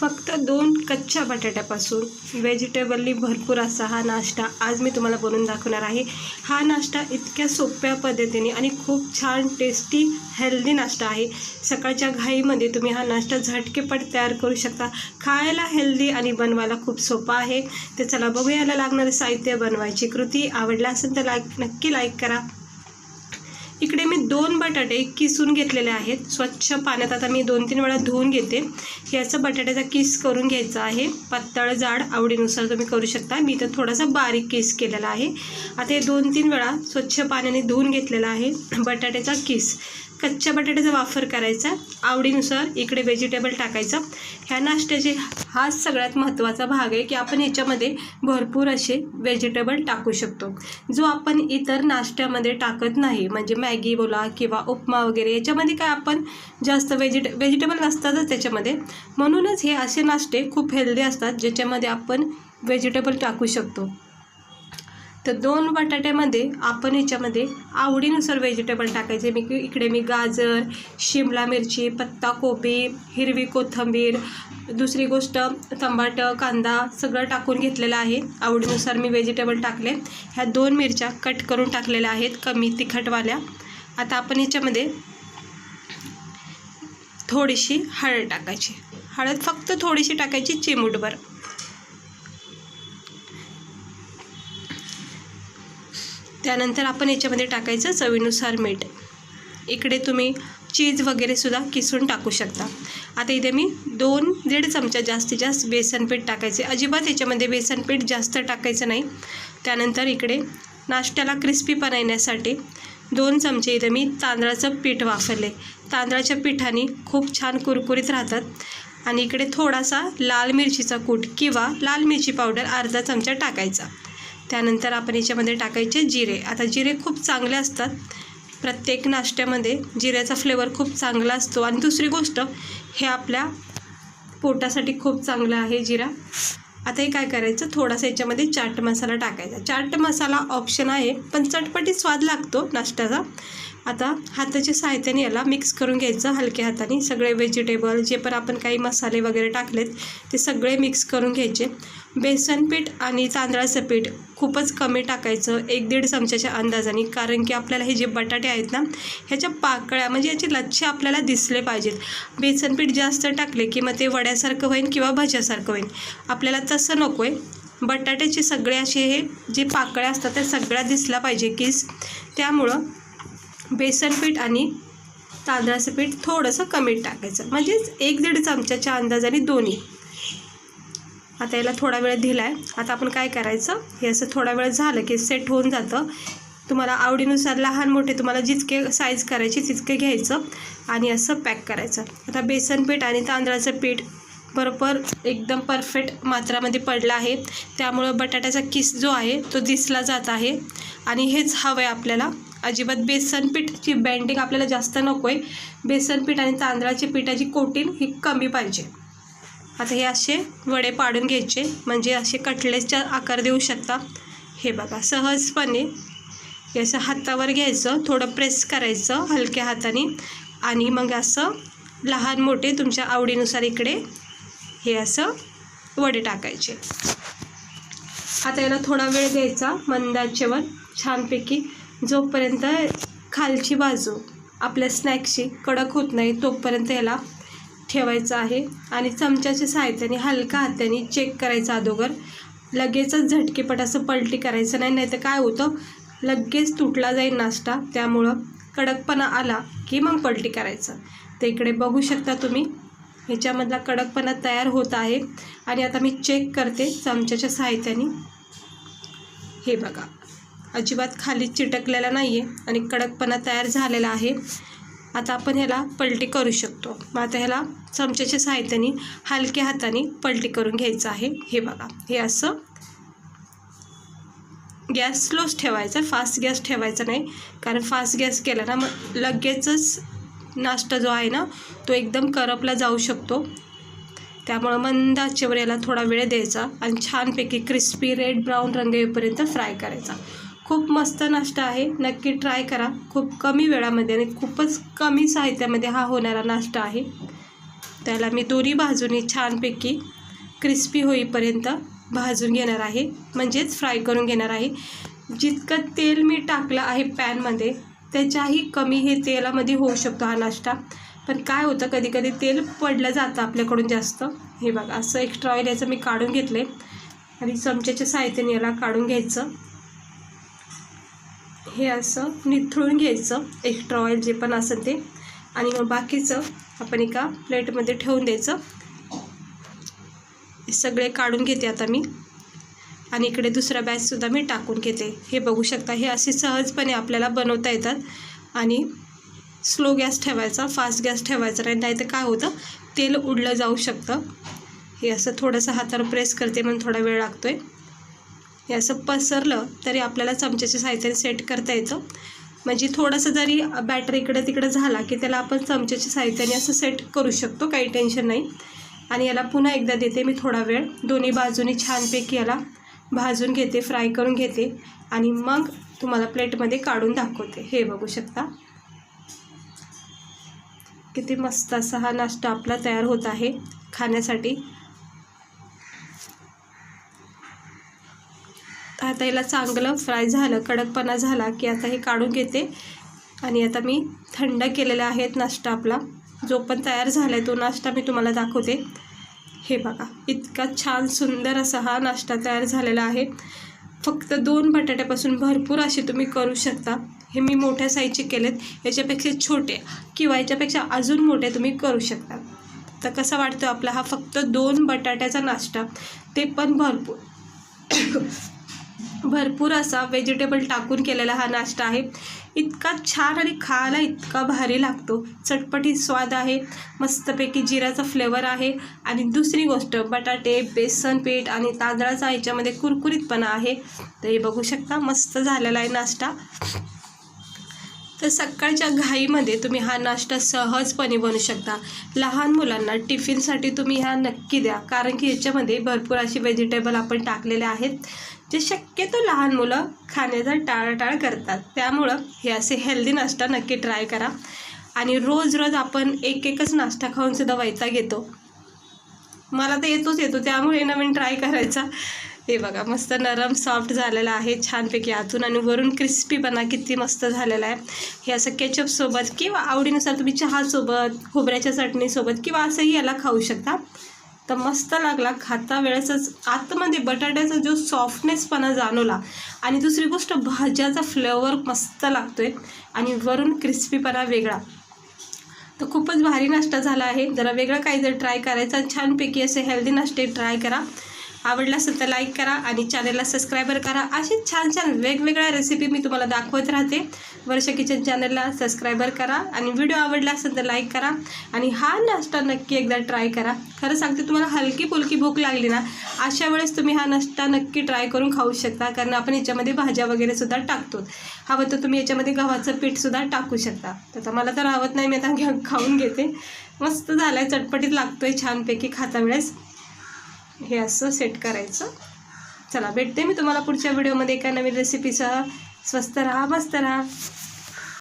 फक्त 2 कच्च्या बटाट्यापासून व्हेजिटेबलनी भरपूर असा हा नाश्ता आज मी तुम्हाला बनवून दाखवणार आहे। हा नाश्ता इतक्या सोप्या पद्धतीने आणि खूप छान टेस्टी हेल्दी नाश्ता आहे। सकाळच्या घाईमध्ये तुम्ही हा नाश्ता झटकेपट तयार करू शकता। खायला हेल्दी आणि बनवायला खूप सोपा आहे। तर चला बघूया याला लागणारे साहित्य, बनवायची कृती। आवडला असेल तर नक्की लाईक करा। इकडे मी 2 बटाटे किसून घेतलेले आहेत। स्वच्छ पाण्यात आता मी 2-3 वेळा धुवून घेते। याचा बटाट्याचा किस करून घ्यायचा आहे। पातळ जाड आवडीनुसार तुम्ही करू शकता। मी तर थोडासा बारीक किस केलेला आहे। आता हे 2-3 वेळा स्वच्छ पाण्याने धुवून घेतलेला आहे। बटाट्याचा किस, कच्च्या बटाट्याचा वापर करायचा, आवडीनुसार इकडे व्हेजिटेबल टाकायचं। ह्या नाश्त्याचे हा सगळ्यात महत्त्वाचा भाग आहे की आपण ह्याच्यामध्ये भरपूर असे व्हेजिटेबल टाकू शकतो, जो आपण इतर नाश्त्यामध्ये टाकत नाही। म्हणजे मॅगी बोला किंवा उपमा वगैरे याच्यामध्ये काय आपण जास्त व्हेजिटेबल नसतातच त्याच्यामध्ये। म्हणूनच हे असे नाश्ते खूप हेल्दी असतात ज्याच्यामध्ये आपण व्हेजिटेबल टाकू शकतो। तर 2 बटाट्यामध्ये आपण ह्याच्यामध्ये आवडीनुसार व्हेजिटेबल टाकायचे। इकडे मी गाजर, शिमला मिरची, पत्ताकोबी, हिरवी कोथिंबीर, दुसरी गोष्ट टमाटर, कांदा सगळं टाकून घेतलेलं आहे। आवडीनुसार मी व्हेजिटेबल टाकले। ह्या 2 मिरच्या कट करून टाकलेल्या आहेत, कमी तिखटवाल्या। आता आपण ह्याच्यामध्ये थोडीशी हळद टाकायची। हळद फक्त थोडीशी टाकायची, चिमूटभर। त्यानंतर आपण याच्यामध्ये टाकायचं चवीनुसार मीठ। इकडे तुम्ही चीज वगैरे सुद्धा किसून टाकू शकता। आता इथे मी 2-1.5 चमचा जास्तीत जास्त बेसन पीठ टाकायचे। अजिबात याच्यामध्ये बेसन पीठ जास्त टाकायचं नाही। त्यानंतर इकडे नाश्त्याला क्रिस्पीपणा येण्यासाठी 2 चमचे इथे मी तांदळाचं पीठ वापरले। तांदळाच्या पिठाने खूप छान कुरकुरीत राहतात। आणि इकडे थोडासा लाल मिरचीचा कूट किंवा लाल मिरची पावडर अर्धा चमचा टाकायचा। त्यानंतर आपण याच्यामध्ये टाकायचे जिरे। आता जिरे खूप चांगले असतात, प्रत्येक नाश्त्यामध्ये जिऱ्याचा फ्लेवर खूप चांगला असतो। आणि दुसरी गोष्ट, हे आपल्या पोटासाठी खूप चांगलं आहे जिरा। आता हे काय करायचं, थोडासा याच्यामध्ये चाट मसाला टाकायचा। चाट मसाला ऑप्शन आहे, पण चटपटीत स्वाद लागतो नाश्त्याचा। आता हाताच्या सहाय्याने याला मिक्स करून घ्यायचं हलक्या हाताने। सगळे व्हेजिटेबल जे पण आपण काही मसाले वगैरे टाकलेत ते सगळे मिक्स करून घ्यायचे। बेसन पीठ आणि तांदळाचं पीठ खूपच कमी टाकायचं, 1-1.5 चमच्याच्या अंदाजाने। कारण की आपल्याला हे जे बटाटे आहेत ना, ह्याच्या पाकळ्या म्हणजे याचे लच्छे आपल्याला दिसले पाहिजेत। बेसन पीठ जास्त टाकले की मग ते वड्यासारखं होईल किंवा भज्यासारखं होईल, आपल्याला तसं नको आहे। बटाट्याचे सगळे असे हे जे पाकळ्या असतात त्या सगळ्या दिसला पाहिजे किस। त्यामुळं बेसन पीठ आणि तांदळाचं पीठ थोडंसं कमी टाकायचं, म्हणजेच 1-1.5 चमच्याच्या अंदाजाने दोन्ही। आता याला थोडा वेळ दिला आहे। आता आपण काय करायचं, हे असं थोडा वेळ झालं की सेट होऊन जातं। तुम्हाला आवडीनुसार लहान मोठे तुम्हाला जितके साईज करायची तितके घ्यायचं आणि असं पॅक करायचं। आता बेसन पीठ आणि तांदळाचं पीठ बरोबर एकदम परफेक्ट मात्रामध्ये पडलं आहे। त्यामुळं बटाट्याचा किस जो आहे तो दिसला जात आहे। आणि हेच हवं आहे आपल्याला। अजिबात बेसन पीठची बँडिंग आपल्याला जास्त नको आहे। बेसन पीठ आणि तांदळाची पिठाची कोटिंग ही कमी पाहिजे। आता हे असे वडे पाडून घ्यायचे, म्हणजे असे कटलेटचा आकार देऊ शकता। हे बघा, सहजपणे हे असं हातावर घ्यायचं, थोडं प्रेस करायचं हलक्या हाताने आणि मग असं लहान मोठे तुमच्या आवडीनुसार इकडे हे असं वडे टाकायचे। आता याला थोडा वेळ द्यायचा मंद आचेवर छानपैकी, जोपर्यंत खालची बाजू आपल्या स्नॅक्सची कडक होत नाही तोपर्यंत याला ठेवायचं आहे। आणि चमच्याच्या सहाय्याने हलका हाताने चेक करायचं अगोदर, लगेचच झटकेपट असं पलटी करायचं नाही, नाहीतर काय होतं लगेच तुटला जाईल नाश्ता। त्यामुळं कडकपणा आला की मग पलटी करायचं। तर इकडे बघू शकता तुम्ही ह्याच्यामधला कडकपणा तयार होत आहे। आणि आता मी चेक करते चमच्याच्या सहाय्याने। हे बघा, अजिबात खाली चिटकलेला नाही आहे आणि कडकपणा तयार झालेला आहे। आता आपण ह्याला पलटी करू शकतो। मग आता ह्याला चमच्याच्या सहाय्याने हलक्या हाताने पलटी करून घ्यायचं आहे। हे बघा, हे असं गॅस स्लोच ठेवायचा, फास्ट गॅस ठेवायचा नाही। कारण फास्ट गॅस केला ना मग लगेचच नाश्ता जो आहे ना तो एकदम करपला जाऊ शकतो। त्यामुळं मंद आचेवर याला थोडा वेळ द्यायचा आणि छानपैकी क्रिस्पी रेड ब्राऊन रंग येईपर्यंत फ्राय करायचा। खूप मस्त नाश्ता आहे, नक्की ट्राय करा। खूप कमी वेळामध्ये आणि खूपच कमी साहित्यामध्ये हा होणारा नाश्ता आहे। त्याला मी दोन्ही बाजूनी छानपैकी क्रिस्पी होईपर्यंत भाजून घेणार आहे, म्हणजेच फ्राय करून घेणार आहे. जितकं तेल मी टाकलं आहे पॅनमध्ये त्याच्याही कमी हे तेलामध्ये होऊ शकतो हा नाश्ता. पण काय होतं, कधी कधी तेल पडलं जातं आपल्याकडून जास्त. हे बघा, असं एक्स्ट्रा ऑइल याचं मी काढून घेतले आणि चमच्याच्या साहाय्याने याला काढून घ्यायचं. हे असं निथळून घ्यायचं एक्स्ट्रा ऑइल जे पण असेल ते, आणि मग बाकीचं आपण एका प्लेटमध्ये ठेवून द्यायचं. हे सगळे काढून घेते आता मी, आणि इकडे दुसरा बॅचसुद्धा मी टाकून घेते. हे बघू शकता, हे असे सहजपणे आपल्याला बनवता येतात. आणि स्लो गॅस ठेवायचा, फास्ट गॅस ठेवायचा नाही तर काय होतं, तेल उडलं जाऊ शकतं. हे असं थोडंसं हातावर प्रेस करते म्हणून थोडा वेळ लागतो आहे. हे असं पसरलं तरी आपल्याला चमच्याच्या साहाय्याने सेट करता येतं. म्हणजे थोडंसं जरी बॅटर इकडं तिकडं झाला की त्याला आपण चमच्याच्या साहाय्याने असं सेट करू शकतो, काही टेन्शन नाही. आणि याला पुन्हा एकदा देते मी थोडा वेळ, दोन्ही बाजूनी छानपैकी याला भाजून घेते, फ्राय करून घेते, आणि मग तुम्हाला प्लेटमध्ये काढून दाखवते. हे बघू शकता किती मस्त असा हा नाश्ता आपला तयार होत आहे खाण्यासाठी. आता याला चांगलं फ्राय झालं, कडकपणा झाला की आता हे काढून घेते. आणि आता मी थंड केलेला आहे नाश्ता आपला, जो पण तयार झाला आहे तो नाश्ता मी तुम्हाला दाखवते. हे बघा, इतका छान सुंदर असा हा नाश्ता तयार झालेला आहे. फक्त 2 बटाट्यापासून भरपूर असे तुम्ही करू शकता. हे मी मोठ्या साईजचे केलेत, याच्यापेक्षा छोटे किंवा याच्यापेक्षा अजून मोठे तुम्ही करू शकता. तर कसा वाटतो आपला हा फक्त 2 बटाट्याचा नाश्ता, ते पण भरपूर असा व्हेजिटेबल टाकून केलेला हा नाश्ता आहे. इतका छान आणि खायला इतका भारी लागतो. चटपटीत स्वाद आहे, मस्तपैकी जिराचा फ्लेवर आहे. आणि दुसरी गोष्ट, बटाटे, बेसन पीठ आणि तांदळाचा ह्याच्यामध्ये कुरकुरीतपणा आहे. तर हे बघू शकता, मस्त झालेला आहे नाश्ता. तर सकाळच्या घाईमध्ये तुम्ही हा नाश्ता सहजपणे बनवू शकता. लहान मुलांना टिफिनसाठी तुम्ही हा नक्की द्या, कारण की याच्यामध्ये भरपूर अशी व्हेजिटेबल आपण टाकलेले आहेत जे शक्यतो लहान मुलं खाण्याचा टाळाटाळ करतात. त्यामुळं हे असे हेल्दी नाश्ता नक्की ट्राय करा. आणि रोज रोज आपण एकच नाश्ता खाऊनसुद्धा वैताग येतो, मला तर येतो, त्यामुळे नवीन ट्राय करायचा. हे बघा, मस्त नरम सॉफ्ट झालेला आहे छानपैकी आतून, आणि वरून क्रिस्पीपणा किती मस्त झालेला आहे. हे असं केचपसोबत किंवा आवडीनुसार तुम्ही चहासोबत, खोबऱ्याच्या चटणीसोबत किंवा असंही याला खाऊ शकता. तर मस्त लागला. खाता वेळेसच आतमध्ये बटाट्याचा जो सॉफ्टनेसपणा जाणवला, आणि दुसरी गोष्ट भाज्याचा फ्लेवर मस्त लागतोय, आणि वरून क्रिस्पीपणा वेगळा. तर खूपच भारी नाश्ता झाला आहे. जरा वेगळं काही जर ट्राय करायचा, छानपैकी असे हेल्दी नाश्ते ट्राय करा. आवडला असेल तर लाईक करा आणि चॅनलला सबस्क्राईबर करा. असे छान छान वेगवेगळ्या रेसिपी मी तुम्हाला दाखवत राहते. वर्षा किचन चॅनलला सबस्क्राईबर करा, आणि व्हिडिओ आवडला असेल तर लाईक करा, आणि हा नाश्ता नक्की एकदा ट्राय करा. खरं सांगते, तुम्हाला हलकी फुलकी भूक लागली ना, अशा वेळेस तुम्ही हा नाश्ता नक्की ट्राय करून खाऊ शकता, कारण आपण याच्यामध्ये भाज्या वगैरे सुद्धा टाकतो. हवं तर तुम्ही याच्यामध्ये गव्हाचं पीठसुद्धा टाकू शकता. तर मला तर आवडत नाही, मी आता खाऊन घेते. मस्त झालं आहे, चटपटीत लागतोय छानपैकी खाता वेळेस. हे असं सेट करायचं. चला, भेटते मी तुम्हाला पुढच्या व्हिडिओमध्ये एका नवीन रेसिपीसह. स्वस्त राहा, मस्त राहा.